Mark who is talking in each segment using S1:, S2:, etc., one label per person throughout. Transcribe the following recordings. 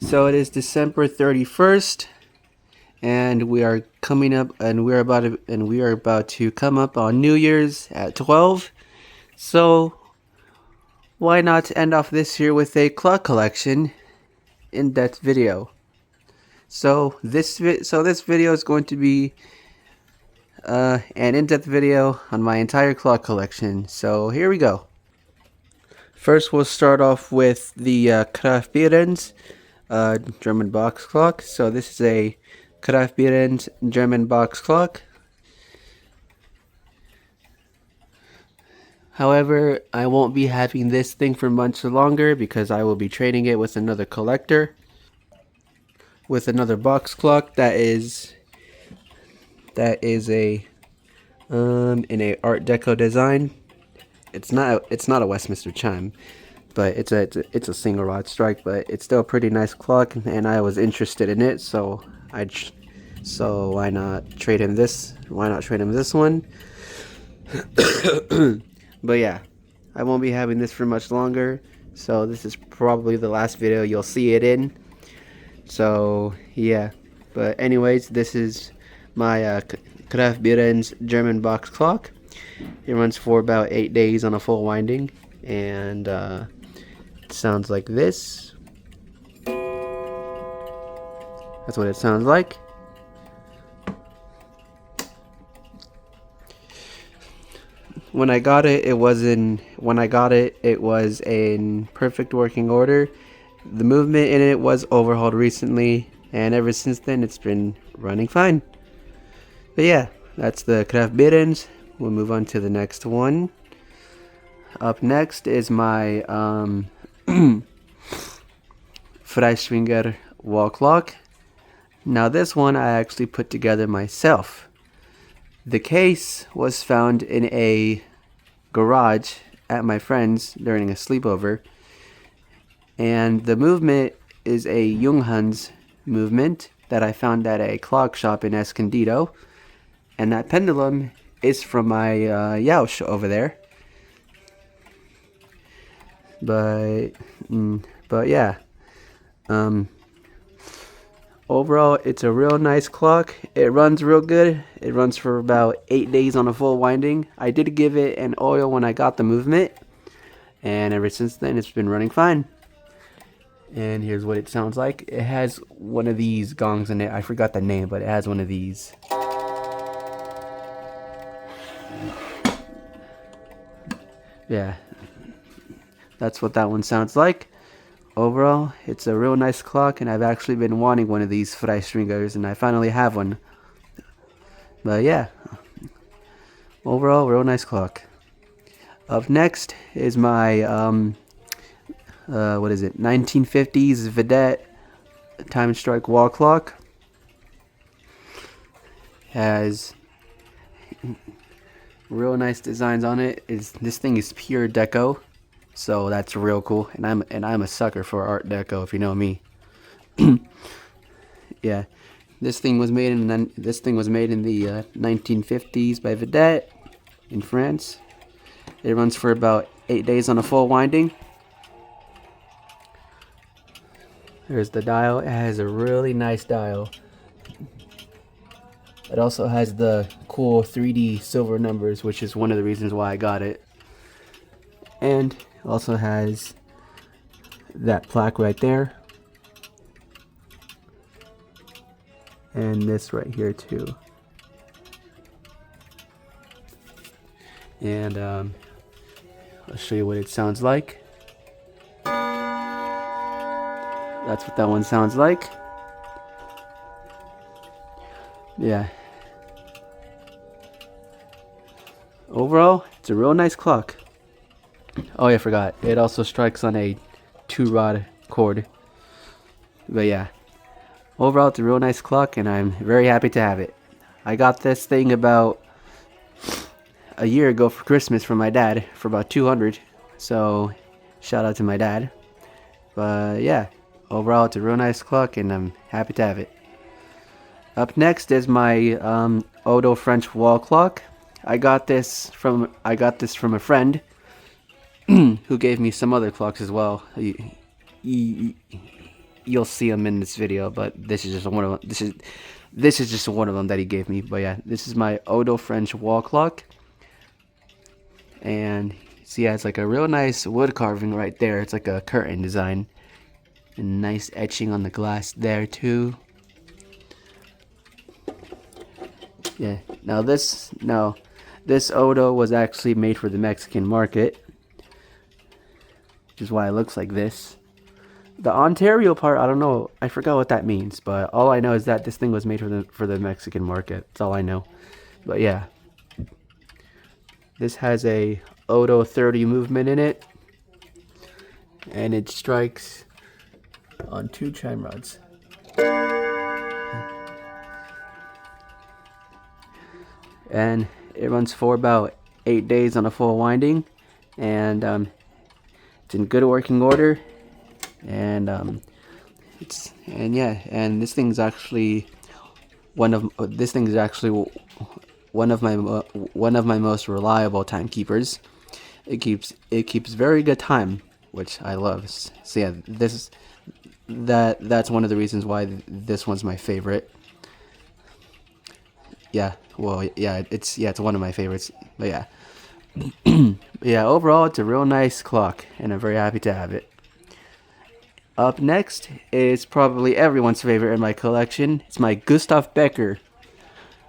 S1: So it is December 31st, and we are coming up, and we are about to come up on New Year's at 12. So why not end off this year with a clock collection in-depth video? So this video is going to be an in-depth video on my entire clock collection. So here we go. First, we'll start off with the Kraftbierens German box clock. So this is a Kraftbierens German box clock. However, I won't be having this thing for much longer because I will be trading it with another collector, with another box clock that is a in a Art Deco design. It's not a Westminster chime, but it's a single rod strike, but it's still a pretty nice clock, and I was interested in it, so why not trade him this? Why not trade him this one? But yeah, I won't be having this for much longer, so this is probably the last video you'll see it in. So yeah, but anyways, this is my Kraftbierens German box clock. It runs for about 8 days on a full winding, and it sounds like this. That's what it sounds like. When I got it, it was in perfect working order. The movement in it was overhauled recently, and ever since then it's been running fine. But yeah, that's the Kraftbierens. We'll move on to the next one. Up next is my Freischwinger wall clock. Now this one I actually put together myself. The case was found in a garage at my friend's during a sleepover, and the movement is a Junghans movement that I found at a clock shop in Escondido, and that pendulum is from my Yauch over there. But yeah, overall, it's a real nice clock. It runs real good. It runs for about 8 days on a full winding. I did give it an oil when I got the movement, and ever since then it's been running fine. And here's what it sounds like. It has one of these gongs in it. I forgot the name, but it has one of these. Yeah, that's what that one sounds like. Overall, it's a real nice clock, and I've actually been wanting one of these Freischwingers, and I finally have one. But yeah, overall, real nice clock. Up next is my, 1950s Vedette time strike wall clock. Has real nice designs on it. This thing is pure Deco. So that's real cool, and I'm a sucker for Art Deco, if you know me. Yeah, this thing was made in the 1950s by Vedette in France. It runs for about 8 days on a full winding. There's the dial. It has a really nice dial. It also has the cool 3D silver numbers, which is one of the reasons why I got it. And also has that plaque right there, and this right here too. And I'll show you what it sounds like. That's what that one sounds like. Yeah. Overall, it's a real nice clock. Oh yeah, I forgot. It also strikes on a 2-rod cord. But yeah, overall it's a real nice clock, and I'm very happy to have it. I got this thing about a year ago for Christmas from my dad for about $200. So shout out to my dad. But yeah, overall it's a real nice clock, and I'm happy to have it. Up next is my Odo French wall clock. I got this from a friend who gave me some other clocks as well. you'll see them in this video, but this is just one of them. This is just one of them that he gave me. But yeah, this is my Odo French wall clock, and see, yeah, it's like a real nice wood carving right there. It's like a curtain design, and nice etching on the glass there too. Yeah. Now this Odo was actually made for the Mexican market, which is why it looks like this. The Ontario part, I don't know. I forgot what that means, but all I know is that this thing was made for the Mexican market. That's all I know. But yeah, this has a Odo 30 movement in it, and it strikes on 2 chime rods. And it runs for about 8 days on a full winding, and it's in good working order. And this thing's actually one of my most reliable timekeepers. It keeps very good time, which I love. So yeah, that's one of the reasons why this one's my favorite. Yeah, well, yeah, it's one of my favorites. But yeah, yeah, overall, it's a real nice clock, and I'm very happy to have it. Up next is probably everyone's favorite in my collection. It's my Gustav Becker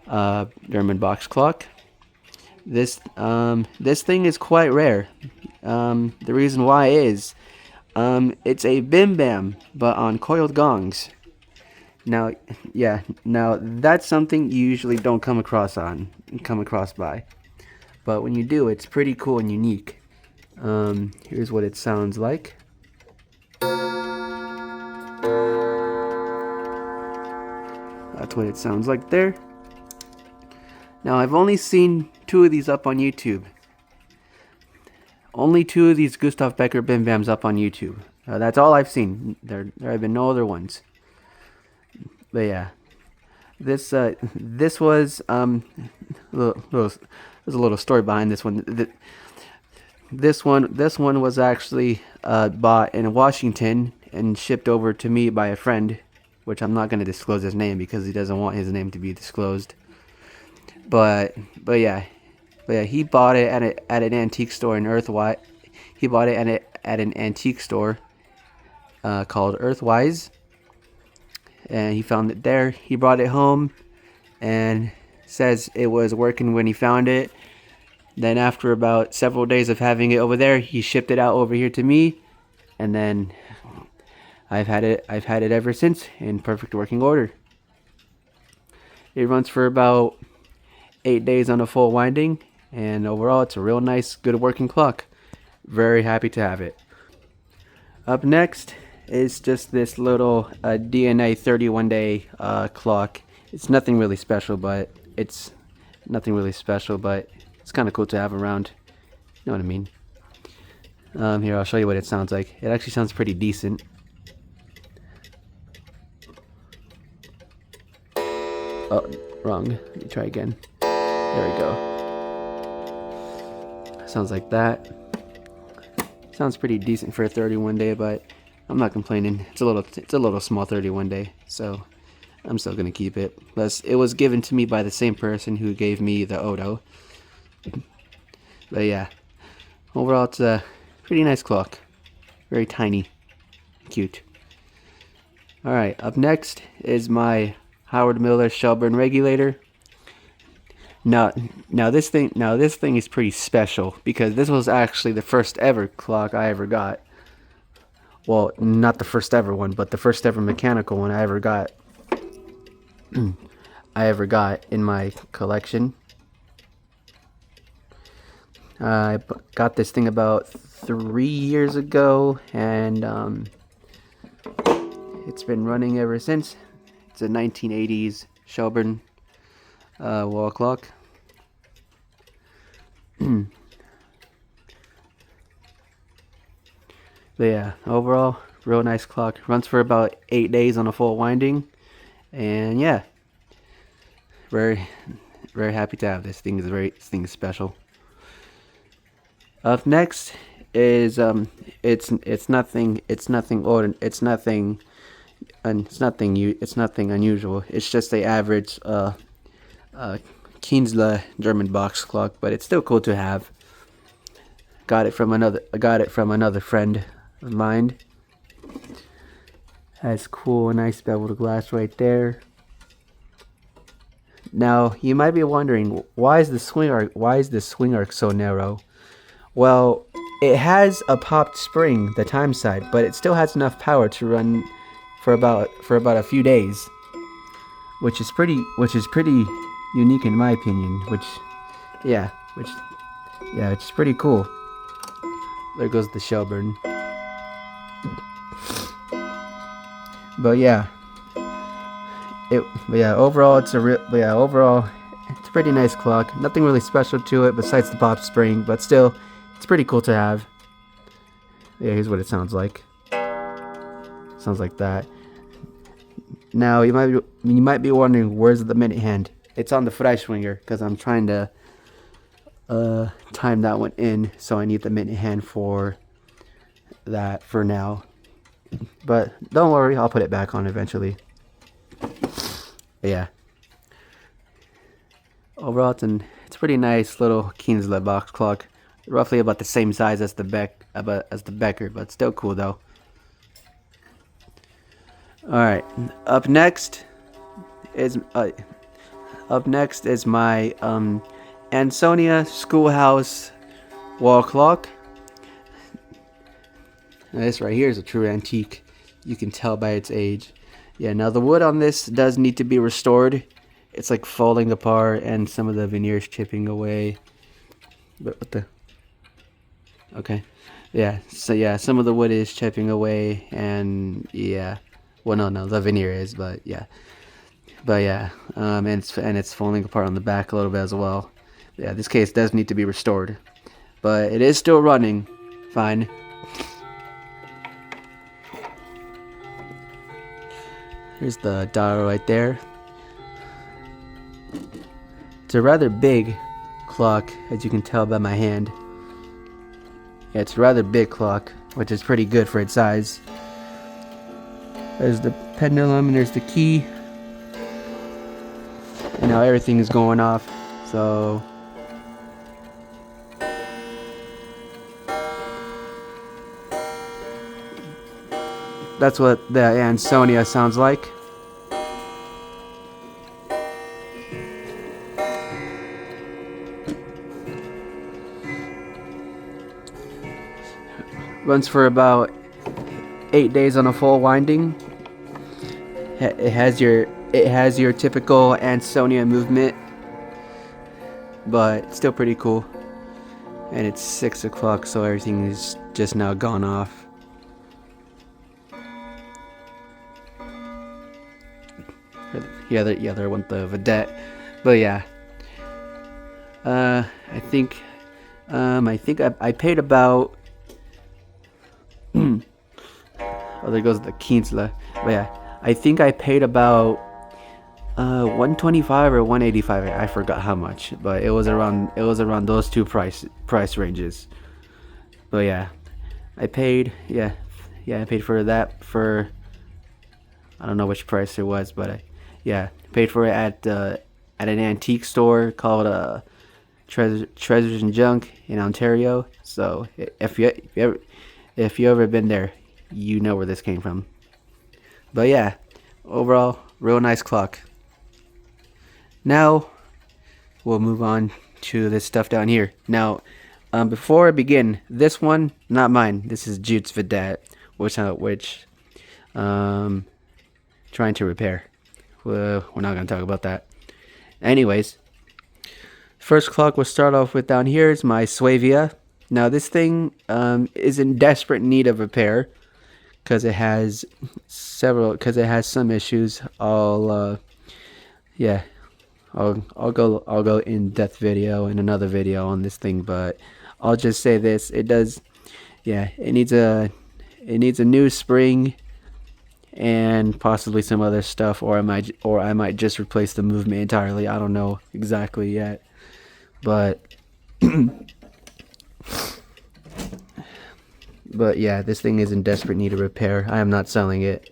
S1: German box clock. This thing is quite rare. The reason why is it's a bim bam, but on coiled gongs. Now, yeah, that's something you usually don't come across by. But when you do, it's pretty cool and unique. Here's what it sounds like. That's what it sounds like there. Now, I've only seen 2 of these up on YouTube. Only 2 of these Gustav Becker Bim Bams up on YouTube. That's all I've seen. There have been no other ones. But yeah, this was there's a little story behind this one. This one was actually bought in Washington and shipped over to me by a friend, which I'm not going to disclose his name because he doesn't want his name to be disclosed. But yeah, he bought it at an antique store in Earthwise. He bought it at an antique store called Earthwise, and he found it there. He brought it home, and says it was working when he found it. Then after about several days of having it over there, he shipped it out over here to me, and then I've had it ever since in perfect working order. It runs for about 8 days on a full winding, and overall it's a real nice, good working clock. Very happy to have it. Up next is just this little DNA 31-day clock. It's nothing really special, but it's kind of cool to have around. You know what I mean? Here, I'll show you what it sounds like. It actually sounds pretty decent. Oh, wrong. Let me try again. There we go. Sounds like that. Sounds pretty decent for a 31 day, but I'm not complaining. It's a little small 31 day, so I'm still gonna keep it. Plus, it was given to me by the same person who gave me the Odo. But yeah, overall it's a pretty nice clock. Very tiny, cute. All right, up next is my Howard Miller Shelburne regulator. Now this thing is pretty special because this was actually the first ever clock I ever got. Well, not the first ever one, but the first ever mechanical one I ever got. In my collection. I got this thing about 3 years ago, and it's been running ever since. It's a 1980s Shelburne wall clock. But yeah, overall, real nice clock. Runs for about 8 days on a full winding, and yeah, very, very happy to have this thing. This thing is special. Up next is it's nothing it's nothing unusual. It's just the average Kienzle German box clock, but it's still cool to have. Got it from another friend of mine. Has cool, nice beveled glass right there. Now you might be wondering, why is the swing arc so narrow? Well, it has a popped spring, the time side, but it still has enough power to run for about a few days, which is pretty unique in my opinion. Which it's pretty cool. There goes the Shelburne. But yeah, overall it's a pretty nice clock. Nothing really special to it besides the pop spring, but still, it's pretty cool to have. Yeah, here's what it sounds like. Sounds like that. Now you might be wondering, where's the minute hand? It's on the Freiswinger because I'm trying to time that one in, so I need the minute hand for that for now. But don't worry, I'll put it back on eventually. But yeah. Overall, it's a pretty nice little Kienzle box clock. Roughly about the same size as the Becker, but still cool though. All right, up next is my Ansonia Schoolhouse wall clock. Now this right here is a true antique. You can tell by its age. Yeah, now the wood on this does need to be restored. It's like falling apart and some of the veneer is chipping away. But what the? Okay. Yeah, so yeah, some of the wood is chipping away and yeah. Well, no, the veneer is, but yeah. And it's falling apart on the back a little bit as well. Yeah, this case does need to be restored. But it is still running fine. Here's the dial right there. It's a rather big clock, as you can tell by my hand. Yeah, it's a rather big clock, which is pretty good for its size. There's the pendulum and there's the key. And now everything is going off, so that's what the Ansonia sounds like. Runs for about 8 days on a full winding. It has your typical Ansonia movement, but it's still pretty cool. And it's 6 o'clock, so everything is just now gone off. There went the Vedette, but yeah. I think I paid about. Oh, there goes the Kienzle. But yeah, I think I paid about 125 or 185. I forgot how much, but it was around those two price ranges. But yeah, I paid I paid for that for I don't know which price it was, but I paid for it at an antique store called Treasures and Junk in Ontario. So if you ever been there, you know where this came from. But yeah, overall, real nice clock. Now we'll move on to this stuff down here. Now, before I begin, this one not mine. This is Jute's Vedette, which trying to repair. We're not gonna talk about that. Anyways, first clock we'll start off with down here is my Suevia. Now this thing is in desperate need of repair because it has some issues. I'll go in depth video in another video on this thing, but I'll just say this: it needs a new spring and possibly some other stuff, or I might just replace the movement entirely. I don't know exactly yet, but but yeah, this thing is in desperate need of repair. I am not selling it.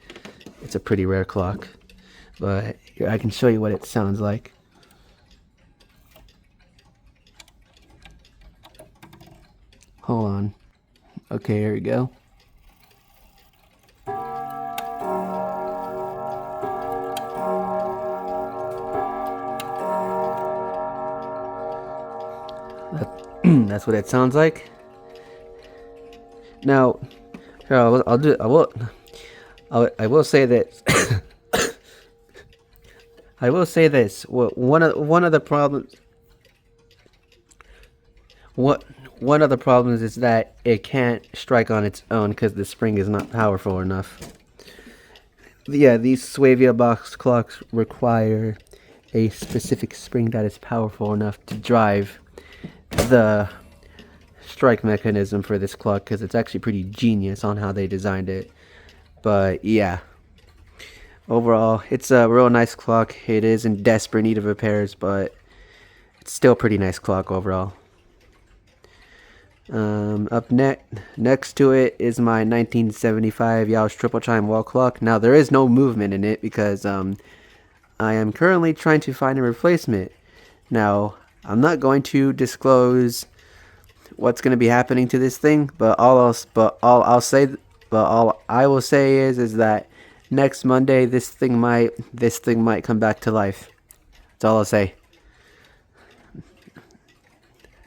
S1: It's a pretty rare clock, but here I can show you what it sounds like. Hold on. Okay, here we go. That's what it sounds like. Now, here I will say this. I will say this. One of the problems. One of the problems is that it can't strike on its own because the spring is not powerful enough. Yeah, these Swavia box clocks require a specific spring that is powerful enough to drive the strike mechanism for this clock, because it's actually pretty genius on how they designed it. But yeah, overall it's a real nice clock. It is in desperate need of repairs, but it's still a pretty nice clock overall. Up next to it is my 1975 Yao's triple chime wall clock. Now there is no movement in it because I am currently trying to find a replacement. Now I'm not going to disclose what's going to be happening to this thing, but all I will say is that next Monday this thing might come back to life. That's all I'll say.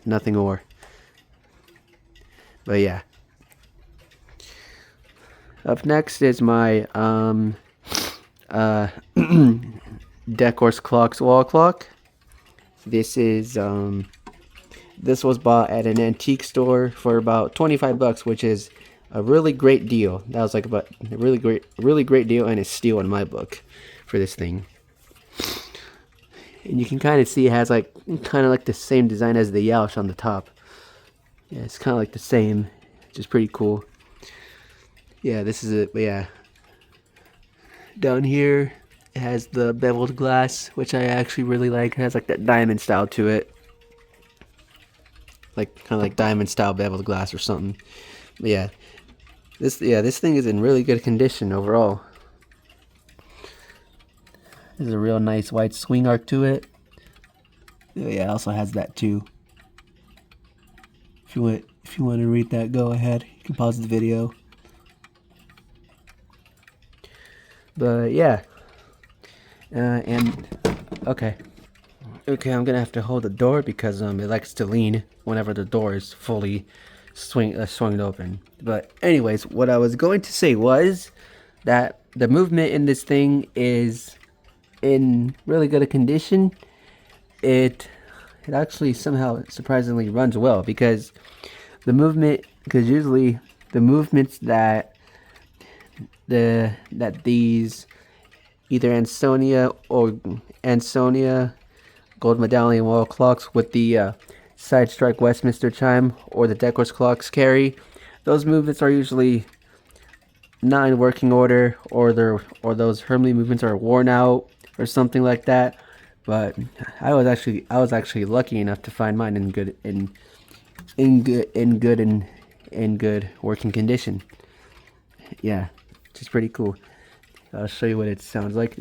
S1: Nothing more. But yeah. Up next is my Decor's Clocks wall clock. This is this was bought at an antique store for about $25, which is a really great deal. That was like about a really great deal, and a steal in my book for this thing. And you can kind of see it has like kind of like the same design as the Yaosh on the top. Yeah, it's kind of like the same, which is pretty cool. Yeah, this is it. But yeah, down here it has the beveled glass, which I actually really like. It has like that diamond style to it, like kind of like diamond style beveled glass or something. But yeah, this thing is in really good condition overall. There's a real nice white swing arc to it. Yeah, it also has that too. If you want to read that, go ahead. You can pause the video. But yeah, and okay, I'm gonna have to hold the door because it likes to lean whenever the door is fully swung open. But anyways, what I was going to say was that the movement in this thing is in really good condition. It actually somehow surprisingly runs well, because usually the movements that these either Ansonia gold medallion wall clocks with the side strike Westminster chime or the Decor's clocks carry, those movements are usually not in working order, or those Hermley movements are worn out or something like that. But I was actually lucky enough to find mine in good working condition. Yeah, which is pretty cool. I'll show you what it sounds like.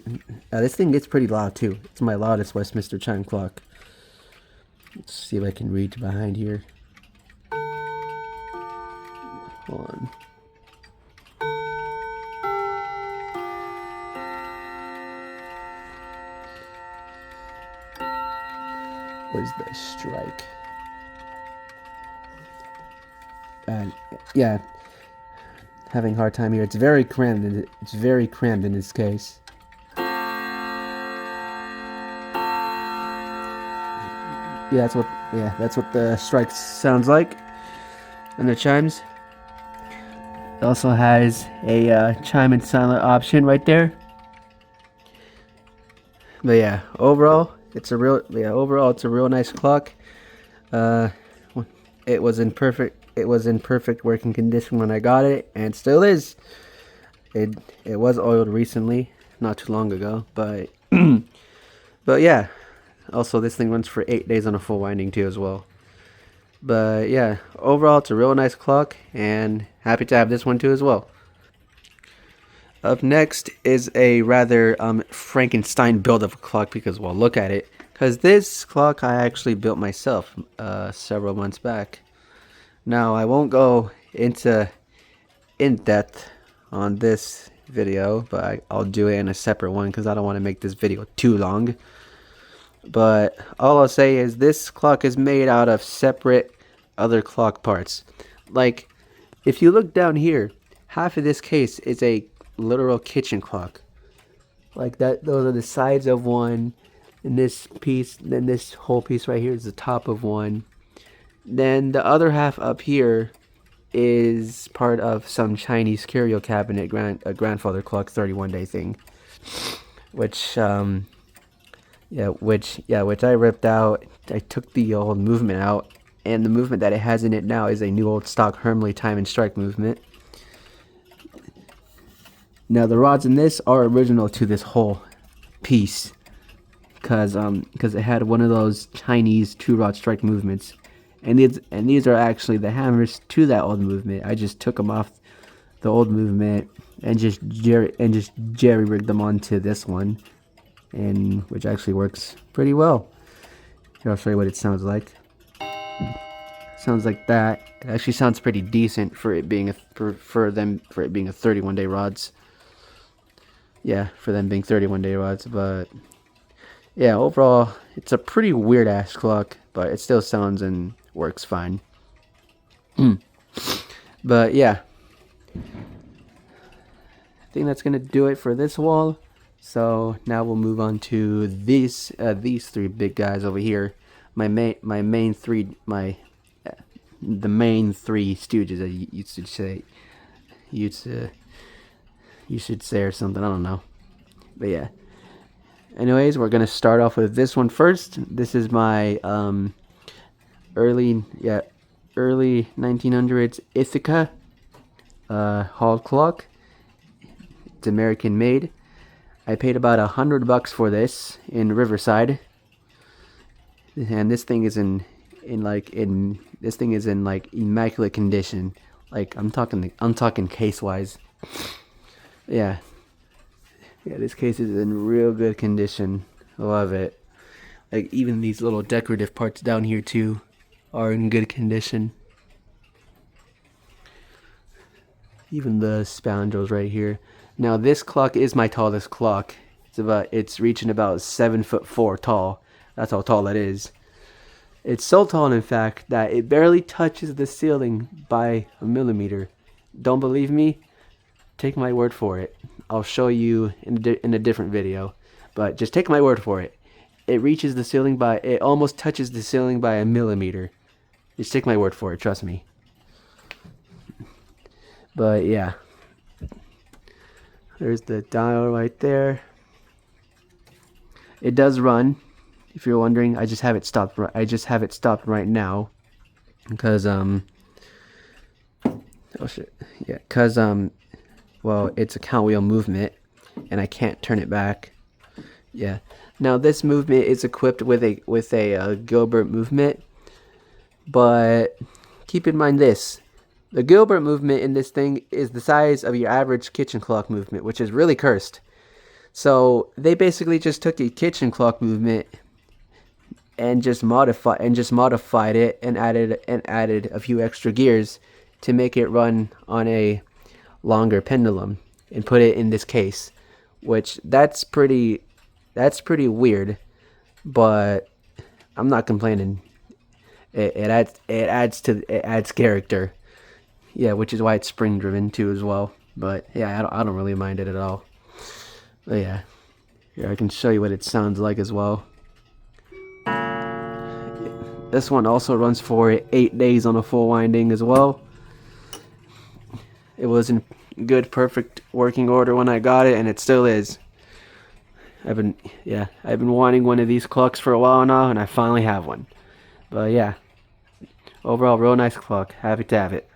S1: This thing gets pretty loud too. It's my loudest Westminster chime clock. Let's see if I can read behind here. Hold on. Where's the strike? Yeah, having a hard time here. It's very crammed. It's very crammed in this case. Yeah, that's what the strike sounds like. And the chimes. It also has a chime and silent option right there. But yeah, overall it's a real nice clock. It was in perfect working condition when I got it, and still is. It was oiled recently, not too long ago, but but yeah. Also, this thing runs for 8 days on a full winding too as well. But yeah, overall it's a real nice clock, and happy to have this one too as well. Up next is a rather Frankenstein build of a clock because, well, look at it. Because this clock I actually built myself several months back. Now, I won't go into in depth on this video, but I'll do it in a separate one because I don't want to make this video too long. But all I'll say is this clock is made out of separate other clock parts. Like, if you look down here, half of this case is a literal kitchen clock. Like that, those are the sides of one, and this piece, then this whole piece right here is the top of one. Then the other half up here is part of some Chinese curio cabinet, grandfather clock 31-day thing, which which I ripped out. I took the old movement out, and the movement that it has in it now is a new old stock Hermley time and strike movement. Now the rods in this are original to this whole piece, cause it had one of those Chinese two rod strike movements, and these are actually the hammers to that old movement. I just took them off the old movement and just jerry rigged them onto this one, and which actually works pretty well. Here, I'll show you what it sounds like. Sounds like that. It actually sounds pretty decent for it being for it being a 31-day rods. Yeah, for them being 31-day rods, but yeah, overall it's a pretty weird ass clock, but it still sounds and works fine. But yeah, I think that's gonna do it for this wall. So now we'll move on to these three big guys over here. The main three stooges, you should say or something, I don't know. But yeah. Anyways, we're gonna start off with this one first. This is my early 1900s Ithaca hall clock. It's American made. I paid about $100 for this in Riverside, and this thing is in immaculate condition. Like I'm talking case wise. Yeah, this case is in real good condition. I love it. Like even these little decorative parts down here too are in good condition. Even the spandrels right here. Now this clock is my tallest clock. It's reaching about 7'4" tall. That's how tall it is. It's so tall, in fact, that it barely touches the ceiling by a millimeter. Don't believe me? Take my word for it. I'll show you in a different video, but just take my word for it. It almost touches the ceiling by a millimeter. Just take my word for it, trust me. But yeah, there's the dial right there. It does run, if you're wondering. I just have it stopped right now because well, it's a count wheel movement and I can't turn it back. Yeah. Now this movement is equipped with a Gilbert movement, but keep in mind this. The Gilbert movement in this thing is the size of your average kitchen clock movement, which is really cursed. So they basically just took a kitchen clock movement and just modified it and added a few extra gears to make it run on a longer pendulum and put it in this case, which that's pretty weird, but I'm not complaining. It adds character. Yeah, which is why it's spring driven too as well. But yeah, I don't really mind it at all. But yeah, here I can show you what it sounds like as well. This one also runs for 8 days on a full winding as well. It was in good, perfect working order when I got it, and it still is. I've been wanting one of these clocks for a while now, and I finally have one. But yeah, overall, real nice clock. Happy to have it.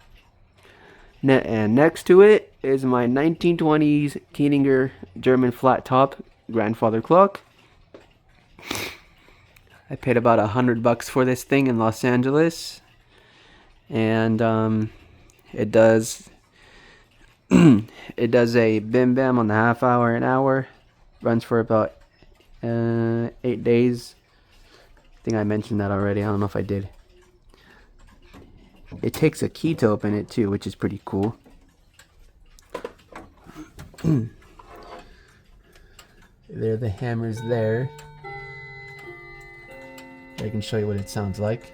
S1: And next to it is my 1920s Keininger German flat top grandfather clock. I paid about $100 for this thing in Los Angeles, and it does It does a bim bam on the half hour and hour. Runs for about 8 days. I think I mentioned that already. I don't know if I did. It takes a key to open it too, which is pretty cool. There are the hammers there. I can show you what it sounds like.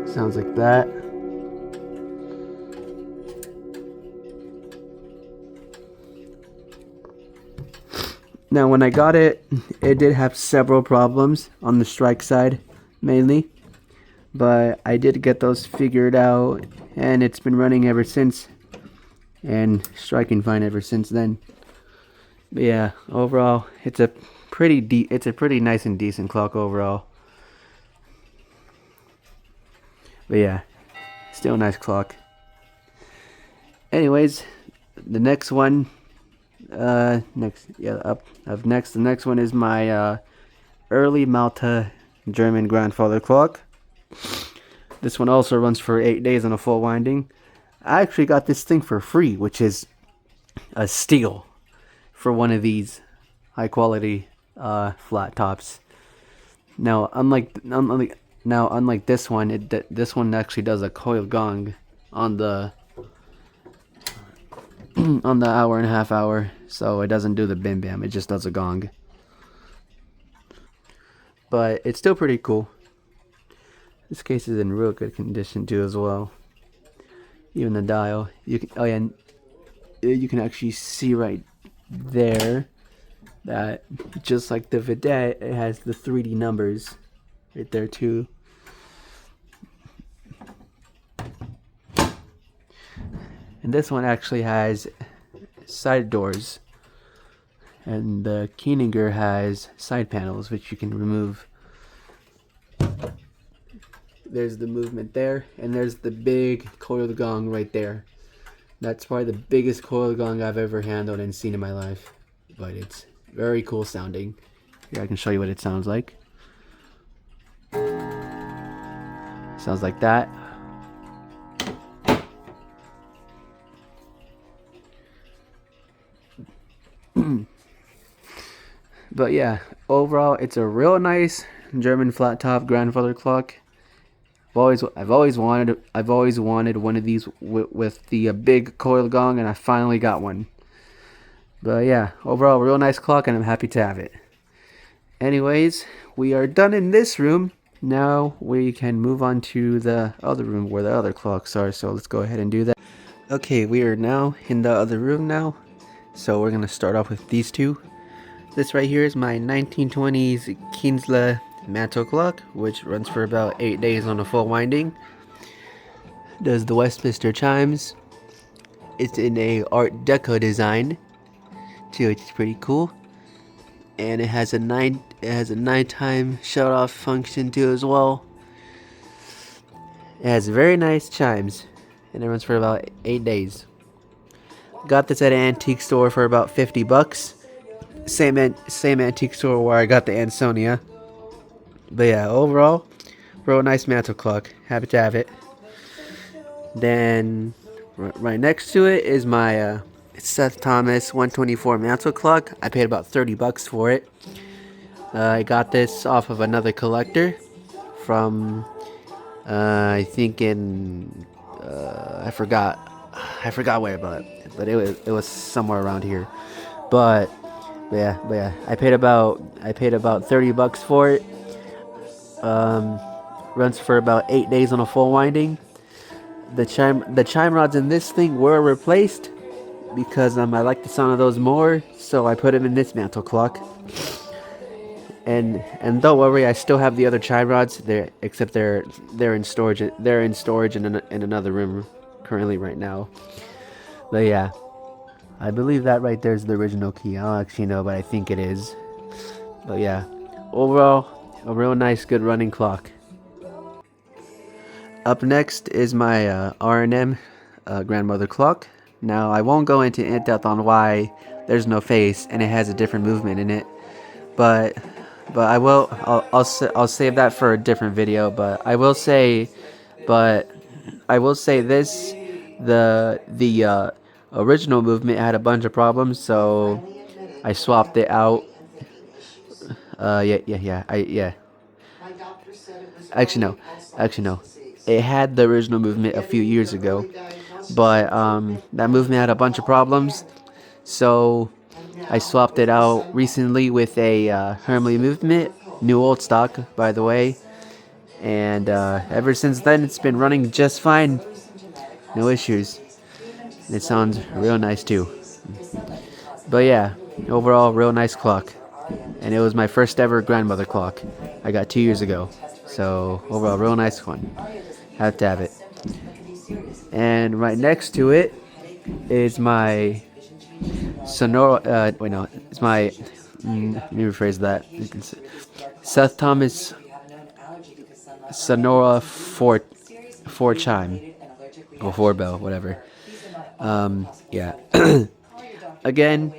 S1: Sounds like that. Now when I got it, it did have several problems on the strike side, mainly. But I did get those figured out, and it's been running ever since. And striking fine ever since then. But yeah, overall, it's a pretty nice and decent clock overall. But yeah, still a nice clock. Anyways, the next one, the next one is my early Malta German grandfather clock. This one also runs for 8 days on a full winding. I actually got this thing for free, which is a steal for one of these high quality flat tops. Now, unlike this one, this one actually does a coil gong on the on the hour and a half hour, so it doesn't do the bim bam. It just does a gong. But it's still pretty cool. This case is in real good condition too, as well. Even the dial, you can actually see right there that just like the Vedette, it has the 3D numbers right there too. And this one actually has side doors, and the Keininger has side panels which you can remove. There's the movement there, and there's the big coil gong right there. That's probably the biggest coil gong I've ever handled and seen in my life, but it's very cool sounding. Here, I can show you what it sounds like. Sounds like that. But yeah, overall, it's a real nice German flat top grandfather clock. I've always wanted one of these with the big coil gong, and I finally got one. But yeah, overall, real nice clock, and I'm happy to have it. Anyways, we are done in this room. Now we can move on to the other room where the other clocks are. So let's go ahead and do that. Okay, we are now in the other room now. So we're gonna start off with these two. This right here is my 1920s Kienzle Mantel clock, which runs for about 8 days on a full winding. Does the Westminster chimes. It's in a Art Deco design too, which is pretty cool. And it has a nighttime shut off function too as well. It has very nice chimes, and it runs for about 8 days. Got this at an antique store for about $50. Same antique store where I got the Ansonia. But yeah, overall, real nice mantle clock. Happy to have it. Then, right next to it is my Seth Thomas 124 mantle clock. I paid about $30 for it. I got this off of another collector from, I think I forgot where, but it was somewhere around here. But yeah, I paid about $30 for it. Runs for about 8 days on a full winding. The chime rods in this thing were replaced because I like the sound of those more, so I put them in this mantle clock. And don't worry, I still have the other chime rods there, except they're in storage. They're in storage in another room currently right now. But yeah, I believe that right there is the original key. I don't actually know, but I think it is. But yeah, overall, a real nice, good running clock. Up next is my R&M grandmother clock. Now, I won't go into depth on why there's no face and it has a different movement in it, but but I'll save that for a different video. But I will say this: the original movement had a bunch of problems, so I swapped it out. Yeah. Actually, no. Actually, no. It had the original movement a few years ago, but that movement had a bunch of problems, so I swapped it out recently with a Hermley movement, new old stock, by the way, and ever since then it's been running just fine, no issues. It sounds real nice too. But yeah, overall, real nice clock, and it was my first ever grandmother clock. I got 2 years ago, so overall, real nice one. Have to have it. And right next to it is my Sonora. Wait, no, it's my. Let me rephrase that. Seth Thomas Sonora four chime or four bell, whatever. Yeah. Again,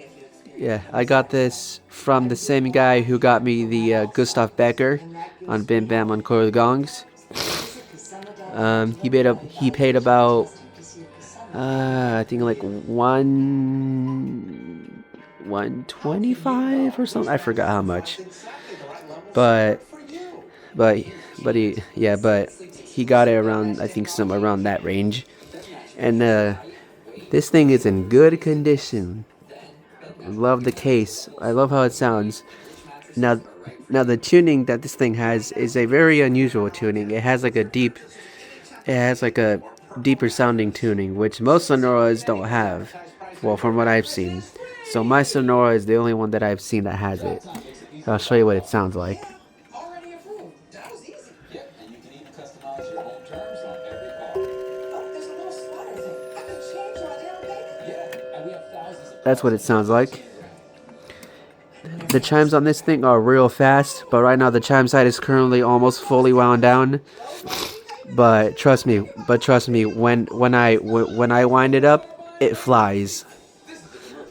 S1: yeah, I got this from the same guy who got me the Gustav Becker on Bim Bam on Coil gongs. He paid about I think like 125 or something. I forgot how much. But but but he got it around, I think, somewhere around that range. And this thing is in good condition. I love the case. I love how it sounds. Now the tuning that this thing has is a very unusual tuning. It has like a deeper sounding tuning, which most Sonoras don't have. Well, from what I've seen. So my Sonora is the only one that I've seen that has it. I'll show you what it sounds like. That's what it sounds like. The chimes on this thing are real fast, but right now the chime side is currently almost fully wound down. But trust me, when I wind it up, it flies.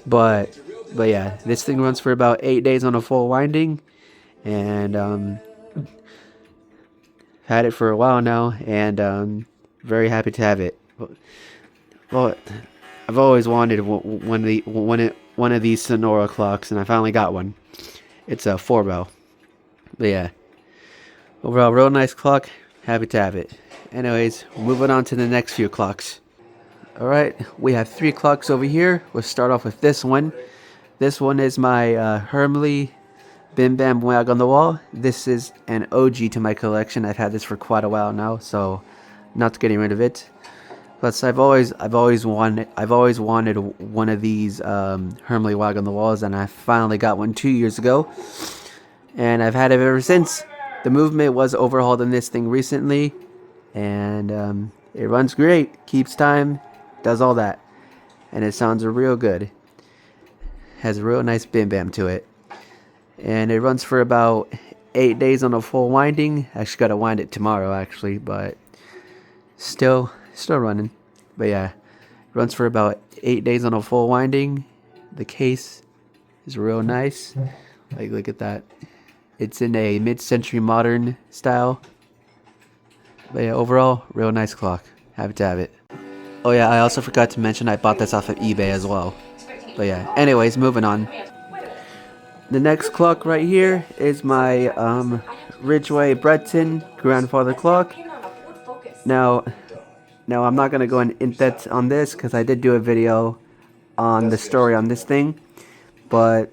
S1: But yeah, this thing runs for about 8 days on a full winding, and had it for a while now, and very happy to have it. Well, I've always wanted one of these Sonora clocks, and I finally got one. It's a 4 bell. But yeah, overall, real nice clock. Happy to have it. Anyways, moving on to the next few clocks. Alright, we have 3 clocks over here. We'll start off with this one. This one is my Hermley Bim Bam Wag on the Wall. This is an OG to my collection. I've had this for quite a while now, so not getting rid of it. Plus, I've always wanted one of these Hermley Wag on the Walls, and I finally got one 2 years ago, and I've had it ever since. The movement was overhauled in this thing recently, and it runs great, keeps time, does all that, and it sounds real good. Has a real nice bim bam to it, and it runs for about 8 days on a full winding. I actually gotta wind it tomorrow, actually, but still running. But yeah, it runs for about 8 days on a full winding. The case is real nice. Like, look at that. It's in a mid-century modern style. But yeah, overall, real nice clock. Happy to have it. Oh yeah, I also forgot to mention I bought this off of eBay as well. But yeah, anyways, moving on. The next clock right here is my Ridgeway Breton grandfather clock. Now I'm not gonna go in depth on this because I did do a video on the story on this thing. But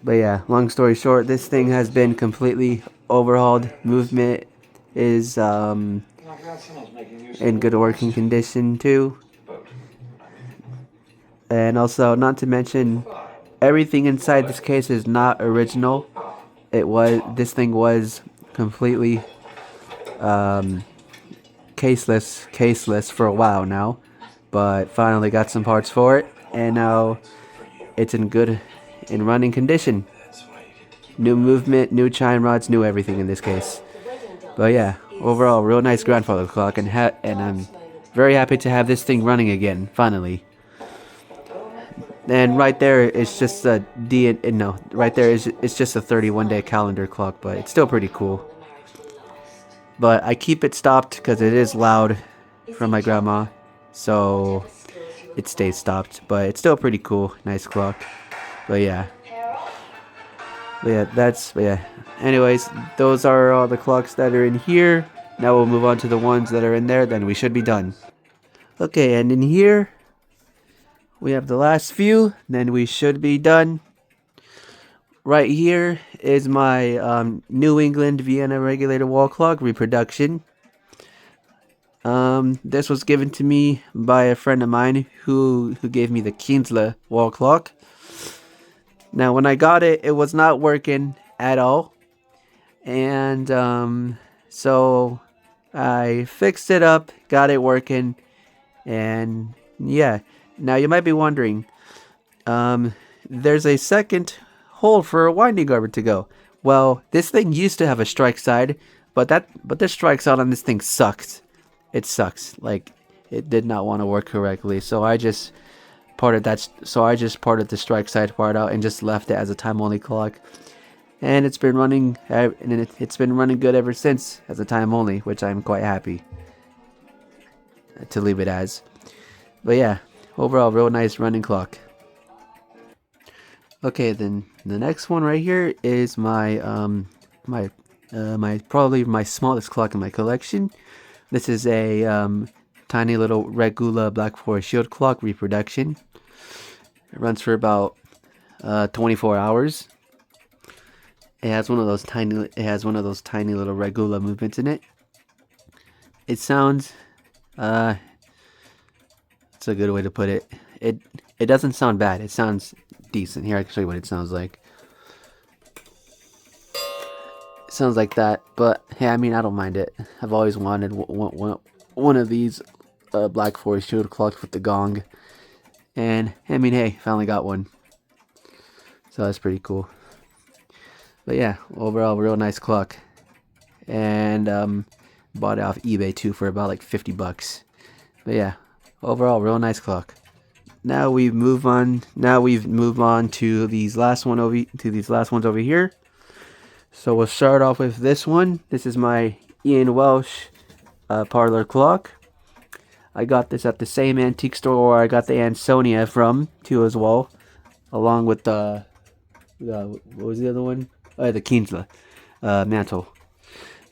S1: yeah, long story short, this thing has been completely overhauled. Movement is in good working condition too. And also, not to mention, everything inside this case is not original. This thing was completely caseless for a while now, but finally got some parts for it, and now it's in running condition. New movement, new chime rods, new everything in this case. But yeah, overall, real nice grandfather clock, and I'm very happy to have this thing running again, finally. And right there is just a no, right there is it's just a 31-day calendar clock, but it's still pretty cool. But I keep it stopped because it is loud from my grandma, so it stays stopped. But it's still pretty cool, nice clock. But yeah, but yeah. Anyways, those are all the clocks that are in here. Now we'll move on to the ones that are in there. Then we should be done. Okay, and in here we have the last few. Then we should be done. Right here is my New England Vienna regulator wall clock reproduction. This was given to me by a friend of mine who gave me the Kienzler wall clock. Now, when I got it, it was not working at all, and so I fixed it up, got it working, and yeah. Now you might be wondering, there's a second hole for a winding arbor to go. Well, this thing used to have a strike side, but the strike side on this thing sucks. It sucks. Like, it did not want to work correctly. So I just parted the strike side part out and just left it as a time only clock. And it's been running it's been running good ever since as a time only, which I'm quite happy to leave it as. But yeah, overall real nice running clock. Okay, then the next one right here is my probably my smallest clock in my collection. This is a tiny little Regula Black Forest Shield clock reproduction. It runs for about 24 hours. It has one of those tiny little Regula movements in it. It sounds it's a good way to put it. It doesn't sound bad. It sounds decent. Here, I can show you what it sounds like. It sounds like that, but hey, I mean, I don't mind it. I've always wanted one of these Black Forest Shield clocks with the gong, and I mean, hey, finally got one. So that's pretty cool. But yeah, overall, real nice clock, and bought it off eBay too for about like $50. But yeah, overall, real nice clock. Now we've moved on. To these last ones over here. So we'll start off with this one. This is my Ian Welsh parlor clock. I got this at the same antique store where I got the Ansonia from too as well, along with the what was the other one? The Kienzler Mantel.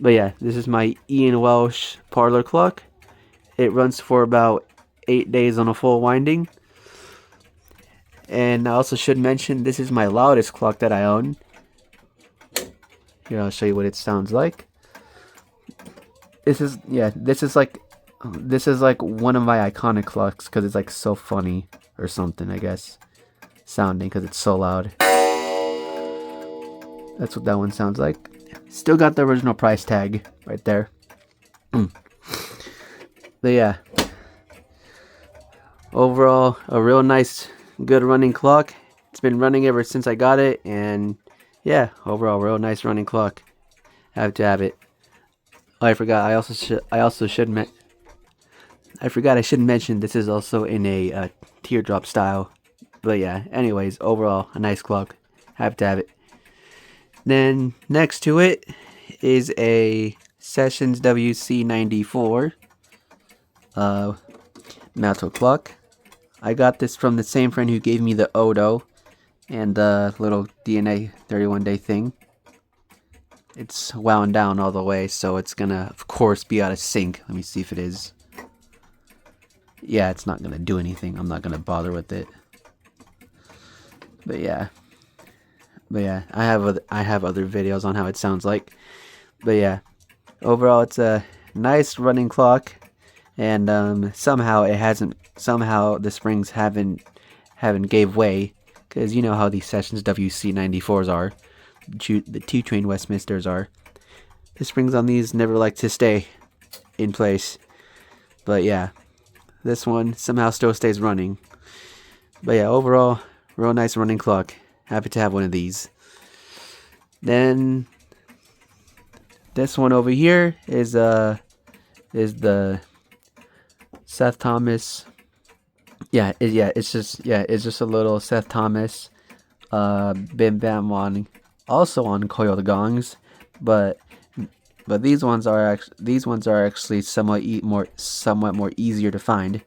S1: But yeah, this is my Ian Welsh parlor clock. It runs for about 8 days on a full winding. And I also should mention this is my loudest clock that I own. Here, I'll show you what it sounds like. This is like one of my iconic clocks because it's like so funny or something, I guess, sounding because it's so loud. That's what that one sounds like. Still got the original price tag right there. But yeah, overall a real nice, good running clock. It's been running ever since I got it, and yeah, overall real nice running clock. Have to have it. Oh, I forgot. I forgot I should mention this is also in a teardrop style. But yeah, anyways, overall a nice clock. Have to have it. Then next to it is a Sessions WC94 Mantel clock. I got this from the same friend who gave me the Odo and the little DNA 31-day thing. It's wound down all the way, so it's gonna, of course, be out of sync. Let me see if it is. Yeah, it's not gonna do anything. I'm not gonna bother with it. But yeah, I have other videos on how it sounds like. But yeah, overall, it's a nice running clock, and somehow the springs haven't gave way, because you know how these Sessions WC94s are. The T-Train Westminsters are. The springs on these never like to stay in place. But yeah, this one somehow still stays running. But yeah, overall, real nice running clock. Happy to have one of these. Then this one over here is the Seth Thomas it's just a little Seth Thomas, Bim Bam on, also on Coil gongs, but these ones are actually somewhat more easier to find.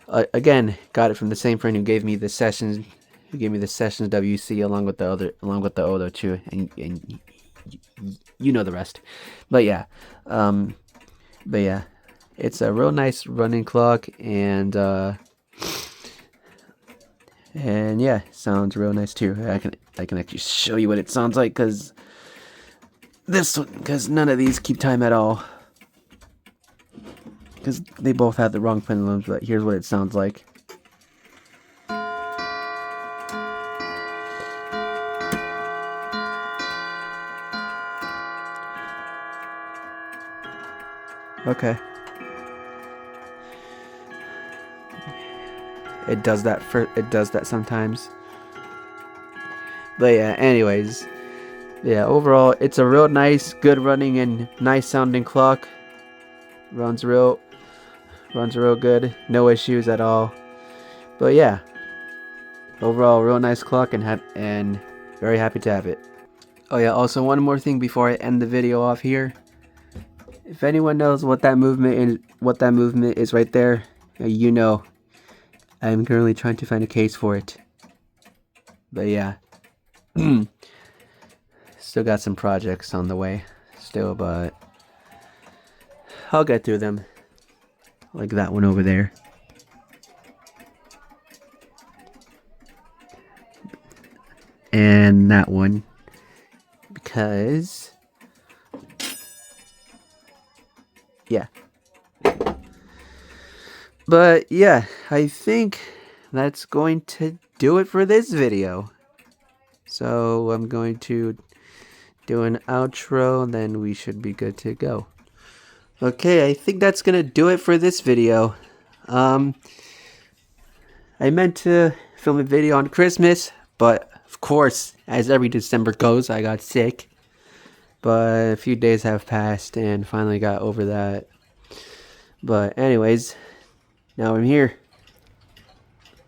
S1: Again, got it from the same friend who gave me the sessions, WC along with the other two, and you know the rest. But yeah, um, but yeah, it's a real nice running clock, and yeah, sounds real nice too. I can actually show you what it sounds like because none of these keep time at all. Because they both have the wrong pendulums, but here's what it sounds like. Okay. It does that sometimes. But yeah, anyways. Yeah, overall it's a real nice, good running and nice sounding clock. Runs real good. No issues at all. But yeah. Overall real nice clock and very happy to have it. Oh yeah, also one more thing before I end the video off here. If anyone knows what that movement is right there, you know I'm currently trying to find a case for it. But yeah. Still got some projects on the way still, but I'll get through them. Like that one over there. And that one. Because yeah. But yeah, I think that's going to do it for this video. So I'm going to do an outro, and then we should be good to go. Okay, I think that's gonna do it for this video. I meant to film a video on Christmas, but of course, as every December goes, I got sick. But a few days have passed and finally got over that. But anyways, now I'm here.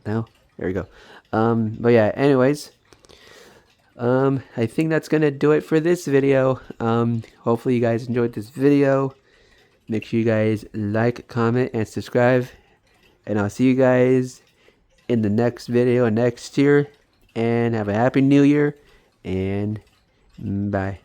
S1: Now, there we go. But yeah, anyways, I think that's gonna do it for this video. Hopefully you guys enjoyed this video. Make sure you guys like, comment, and subscribe. And I'll see you guys in the next video next year. And have a happy new year. And bye.